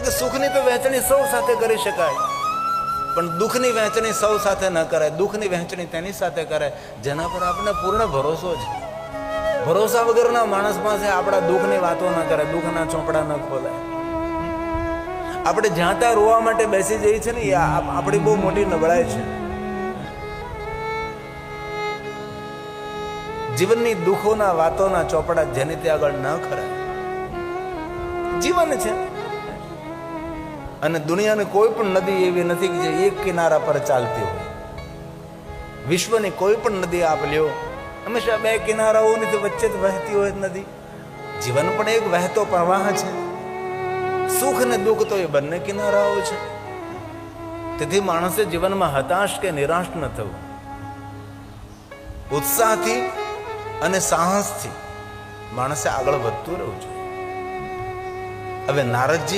બાકી સુખની તો વહેંચણી સૌ સાથે કરી શકાય, પણ દુઃખની વહેંચણી સૌ સાથે ન કરાય. દુઃખની વહેંચણી તેની સાથે કરાય જેના પર આપણને પૂર્ણ ભરોસો છે. ભરોસા વગરના માણસ પાસે આપણા દુઃખની વાતો ન કરે, દુઃખના ચોપડા ન ખોલાય. આપણે જ્યાં ત્યાં રોવા માટે બેસી જઈએ છીએ ને, એ આપણી બહુ મોટી નબળાઈ છે. જીવનની દુઃખોના વાતોના ચોપડા જેને ત્યાં આગળ ન ખરાય. જીવન છે અને દુનિયાની કોઈ પણ નદી એવી નથી કે જે એક કિનારા પર ચાલતી હોય. વિશ્વની કોઈ પણ નદી આપ લ્યો, હંમેશા બે કિનારાઓની વચ્ચે જ વહેતી હોય નદી. જીવન પણ એક વહેતો પ્રવાહ છે. સુખ ને દુઃખ તો એ બંને કિનારાઓ છે. તેથી માણસે જીવનમાં હતાશ કે નિરાશ ન થવું, ઉત્સાહથી અને સાહસથી માણસે આગળ વધતું રહેવું જોઈએ. હવે નારદજી